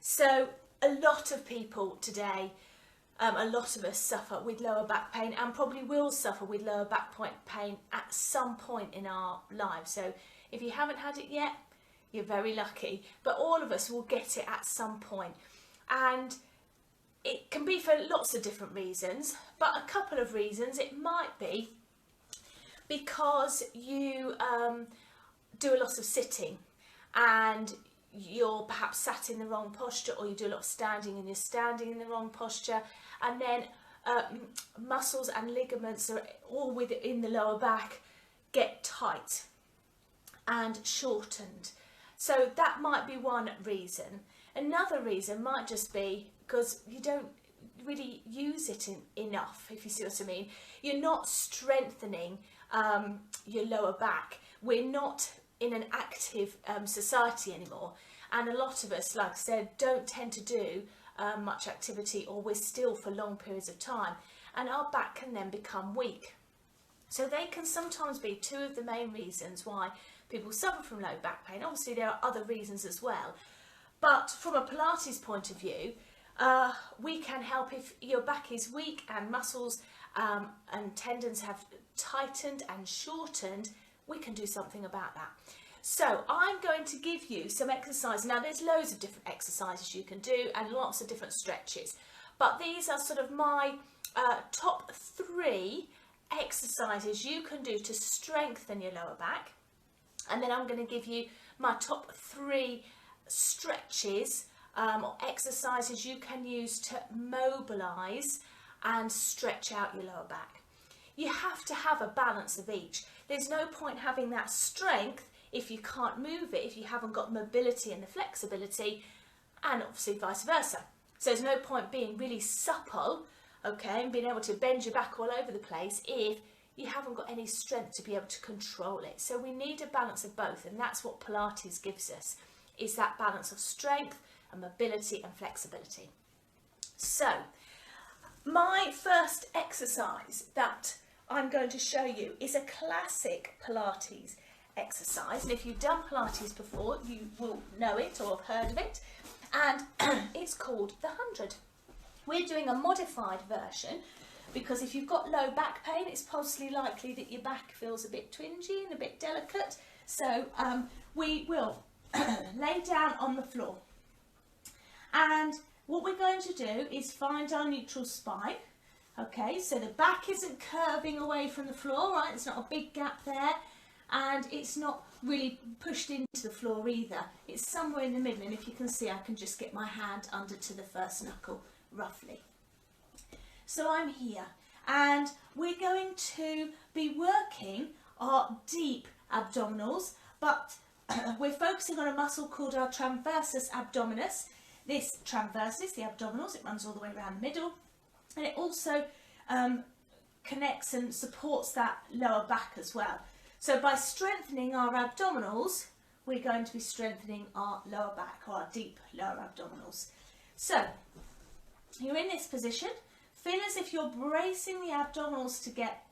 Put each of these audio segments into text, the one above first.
So a lot of people today, a lot of us suffer with lower back pain and probably will suffer with lower back pain at some point in our lives. So if you haven't had it yet, you're very lucky, but all of us will get it at some point. And it can be for lots of different reasons, but a couple of reasons. It might be because you do a lot of sitting and you're perhaps sat in the wrong posture, or you do a lot of standing and you're standing in the wrong posture, and then muscles and ligaments are all within the lower back get tight and shortened. So that might be one reason. Another reason might just be because you don't really use it enough, if you see what I mean. You're not strengthening your lower back. We're not in an active society anymore, and a lot of us, like I said, don't tend to do much activity, or we're still for long periods of time, and our back can then become weak. So they can sometimes be two of the main reasons why people suffer from low back pain. Obviously there are other reasons as well, but from a Pilates point of view, we can help if your back is weak and muscles and tendons have tightened and shortened. We can do something about that. So I'm going to give you some exercises. Now there's loads of different exercises you can do and lots of different stretches, but these are sort of my top 3 exercises you can do to strengthen your lower back, and then I'm going to give you my top 3 stretches or exercises you can use to mobilise and stretch out your lower back. You have to have a balance of each. There's no point having that strength if you can't move it, if you haven't got mobility and the flexibility, and obviously vice versa. So there's no point being really supple, okay, and being able to bend your back all over the place if you haven't got any strength to be able to control it. So we need a balance of both, and that's what Pilates gives us, is that balance of strength and mobility and flexibility. So my first exercise that I'm going to show you is a classic Pilates exercise, and if you've done Pilates before you will know it or have heard of it, and it's called the 100. We're doing a modified version because if you've got low back pain, it's possibly likely that your back feels a bit twingy and a bit delicate. So we will lay down on the floor, and what we're going to do is find our neutral spine. Okay, so the back isn't curving away from the floor, right? There's not a big gap there, and it's not really pushed into the floor either. It's somewhere in the middle, and if you can see, I can just get my hand under to the first knuckle, roughly. So I'm here, and we're going to be working our deep abdominals, but we're focusing on a muscle called our transversus abdominis. This transversus, the abdominals, it runs all the way around the middle, and it also connects and supports that lower back as well. So by strengthening our abdominals, we're going to be strengthening our lower back, or our deep lower abdominals. So you're in this position. Feel as if you're bracing the abdominals to get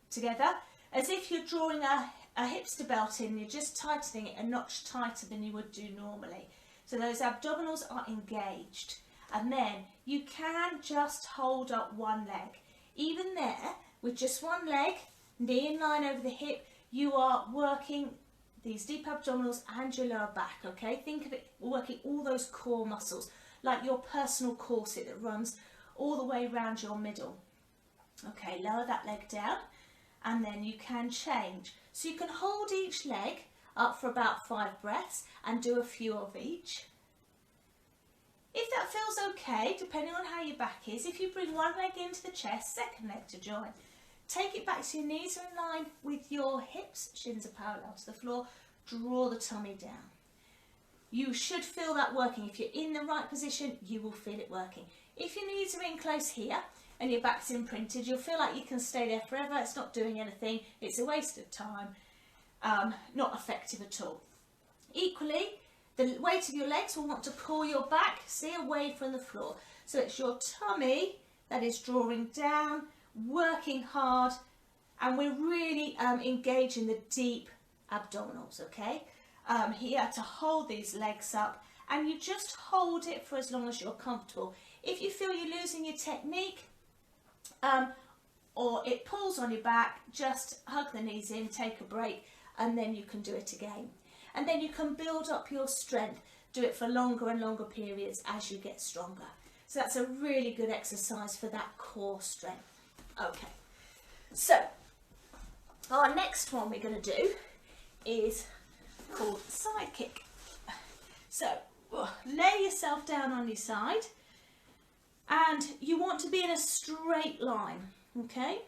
together, as if you're drawing a hipster belt in. You're just tightening it a notch tighter than you would do normally. So those abdominals are engaged. And then you can just hold up one leg. Even there, with just one leg, knee in line over the hip, you are working these deep abdominals and your lower back, okay? Think of it working all those core muscles, like your personal corset that runs all the way around your middle. Okay, lower that leg down, and then you can change. So you can hold each leg up for about 5 breaths and do a few of each. If that feels okay, depending on how your back is, if you bring one leg into the chest, second leg to join. Take it back so your knees are in line with your hips, shins are parallel to the floor, draw the tummy down. You should feel that working. If you're in the right position, you will feel it working. If your knees are in close here and your back's imprinted, you'll feel like you can stay there forever. It's not doing anything. It's a waste of time. Not effective at all. Equally, the weight of your legs will want to pull your back, see, away from the floor. So it's your tummy that is drawing down, working hard, and we're really engaging the deep abdominals, okay? Here to hold these legs up and you just hold it for as long as you're comfortable. If you feel you're losing your technique or it pulls on your back, just hug the knees in, take a break, and then you can do it again. And then you can build up your strength, do it for longer and longer periods as you get stronger. So that's a really good exercise for that core strength. Okay, so our next one we're going to do is called side kick. So lay yourself down on your side, and you want to be in a straight line, okay?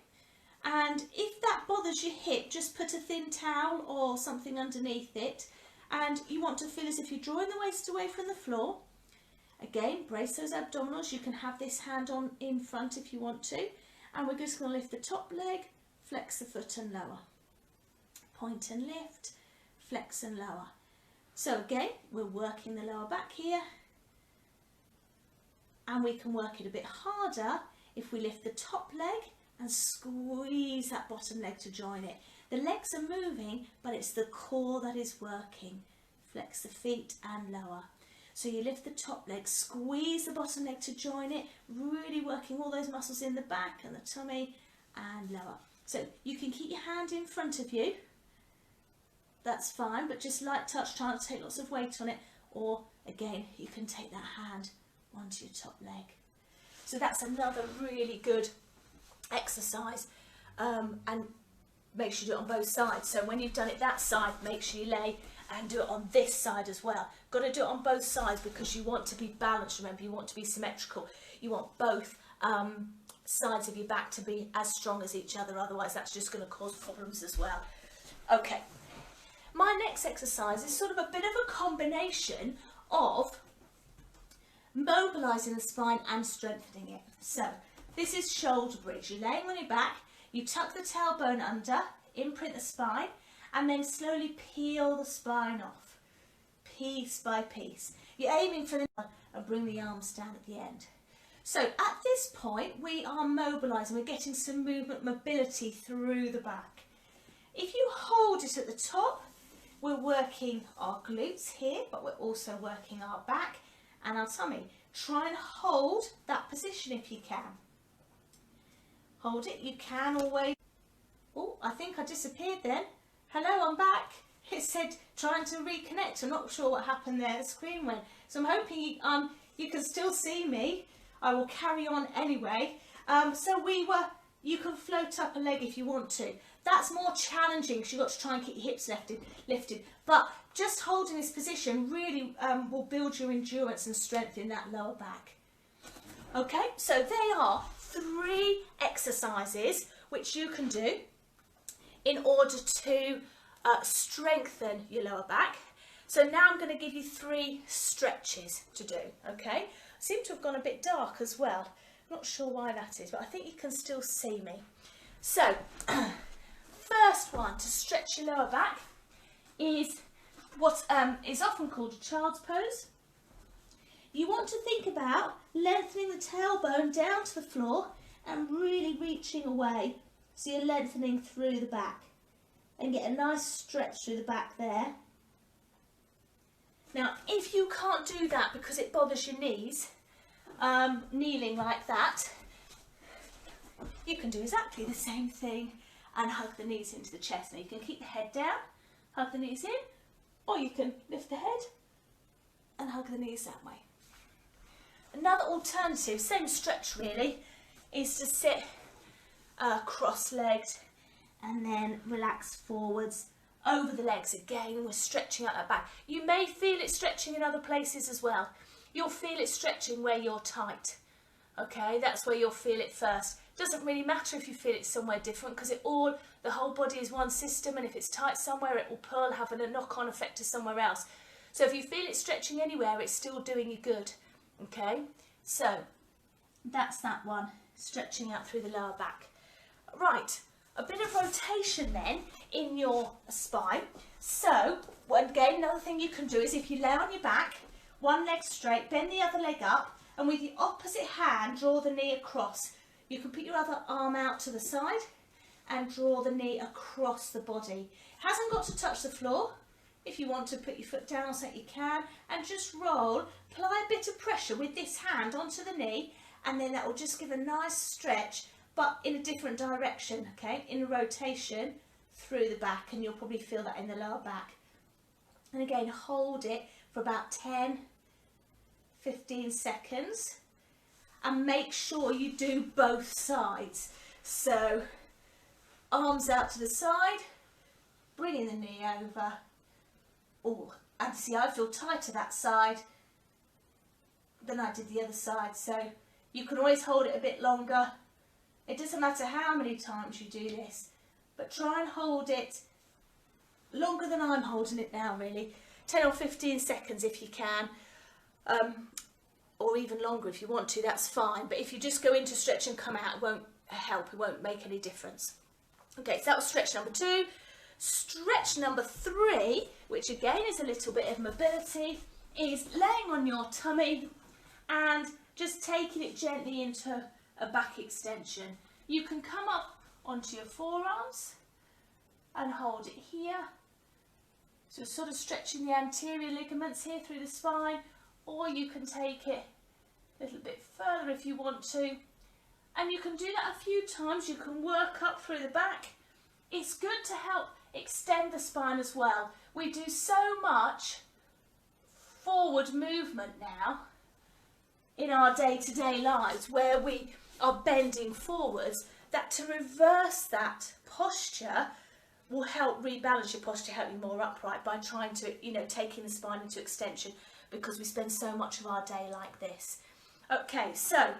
And if that bothers your hip, just put a thin towel or something underneath it, and you want to feel as if you're drawing the waist away from the floor. Again, brace those abdominals. You can have this hand on in front if you want to, and we're just going to lift the top leg, flex the foot and lower. Point and lift, flex and lower. So again, we're working the lower back here, and we can work it a bit harder if we lift the top leg and squeeze that bottom leg to join it. The legs are moving, but it's the core that is working. Flex the feet and lower. So you lift the top leg, squeeze the bottom leg to join it, really working all those muscles in the back and the tummy, and lower. So you can keep your hand in front of you, that's fine, but just light touch, try not to take lots of weight on it, or again, you can take that hand onto your top leg. So that's another really good exercise, and make sure you do it on both sides. So when you've done it that side, make sure you lay and do it on this side as well. Got to do it on both sides because you want to be balanced. Remember, you want to be symmetrical. You want both sides of your back to be as strong as each other, otherwise that's just going to cause problems as well. Okay, my next exercise is sort of a bit of a combination of mobilising the spine and strengthening it. So this is shoulder bridge. You're laying on your back, you tuck the tailbone under, imprint the spine, and then slowly peel the spine off, piece by piece. You're aiming for the and bring the arms down at the end. So at this point, we are mobilising, we're getting some movement, mobility through the back. If you hold it at the top, we're working our glutes here, but we're also working our back and our tummy. Try and hold that position if you can. Hold it, you can always. Oh, I think I disappeared then. Hello, I'm back. It said trying to reconnect. I'm not sure what happened there, the screen went. So I'm hoping you can still see me. I will carry on anyway. You can float up a leg if you want to. That's more challenging because you've got to try and keep your hips lifted. But just holding this position really will build your endurance and strength in that lower back. Okay, so they are 3 exercises which you can do in order to strengthen your lower back. So now I'm going to give you 3 stretches to do, okay? Seem to have gone a bit dark as well. Not sure why that is, but I think you can still see me. So, first one to stretch your lower back is what is often called a child's pose. You want to think about lengthening the tailbone down to the floor and really reaching away. So you're lengthening through the back and get a nice stretch through the back there. Now, if you can't do that because it bothers your knees, kneeling like that, you can do exactly the same thing and hug the knees into the chest. Now you can keep the head down, hug the knees in, or you can lift the head and hug the knees that way. Another alternative, same stretch really, is to sit cross-legged and then relax forwards over the legs. Again, we're stretching out that back. You may feel it stretching in other places as well. You'll feel it stretching where you're tight. Okay, that's where you'll feel it first. Doesn't really matter if you feel it somewhere different because the whole body is one system, and if it's tight somewhere, it will pull, having a knock-on effect to somewhere else. So if you feel it stretching anywhere, it's still doing you good. Okay, so that's that one, stretching out through the lower back. Right, a bit of rotation then in your spine. So again, another thing you can do is if you lay on your back, one leg straight, bend the other leg up, and with the opposite hand, draw the knee across. You can put your other arm out to the side and draw the knee across the body. It hasn't got to touch the floor. If you want to put your foot down so you can, and just roll, apply a bit of pressure with this hand onto the knee, and then that will just give a nice stretch, but in a different direction, okay, in a rotation through the back, and you'll probably feel that in the lower back. And again, hold it for about 10-15 seconds, and make sure you do both sides. So arms out to the side, bringing the knee over. Oh, and see, I feel tighter that side than I did the other side, so you can always hold it a bit longer. It doesn't matter how many times you do this, but try and hold it longer than I'm holding it now, really. 10 or 15 seconds if you can, or even longer if you want to, that's fine. But if you just go into stretch and come out, it won't help, it won't make any difference. Okay, so that was stretch number 2. Stretch number 3, which again is a little bit of mobility, is laying on your tummy and just taking it gently into a back extension. You can come up onto your forearms and hold it here. So sort of stretching the anterior ligaments here through the spine, or you can take it a little bit further if you want to. And you can do that a few times. You can work up through the back. It's good to help extend the spine as well. We do so much forward movement now in our day-to-day lives where we are bending forwards, that to reverse that posture will help rebalance your posture, help you more upright by trying to, taking the spine into extension, because we spend so much of our day like this. Okay, so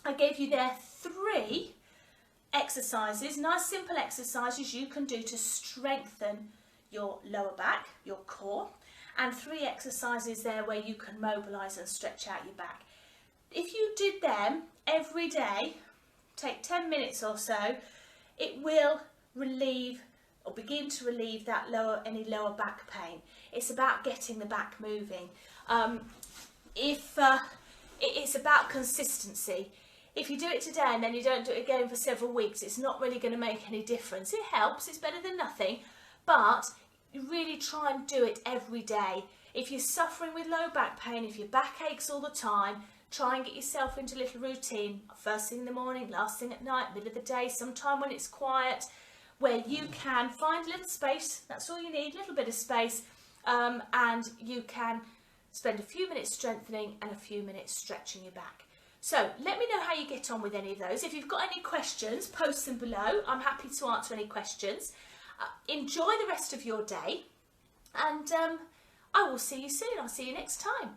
I gave you there 3 exercises, nice simple exercises you can do to strengthen your lower back, your core, and 3 exercises there where you can mobilise and stretch out your back. If you did them every day, take 10 minutes or so, it will relieve or begin to relieve that any lower back pain. It's about getting the back moving. It's about consistency. If you do it today and then you don't do it again for several weeks, it's not really going to make any difference. It helps, it's better than nothing, but you really try and do it every day. If you're suffering with low back pain, if your back aches all the time, try and get yourself into a little routine, first thing in the morning, last thing at night, middle of the day, sometime when it's quiet, where you can find a little space. That's all you need, a little bit of space, and you can spend a few minutes strengthening and a few minutes stretching your back. So let me know how you get on with any of those. If you've got any questions, post them below. I'm happy to answer any questions. Enjoy the rest of your day, and I will see you soon. I'll see you next time.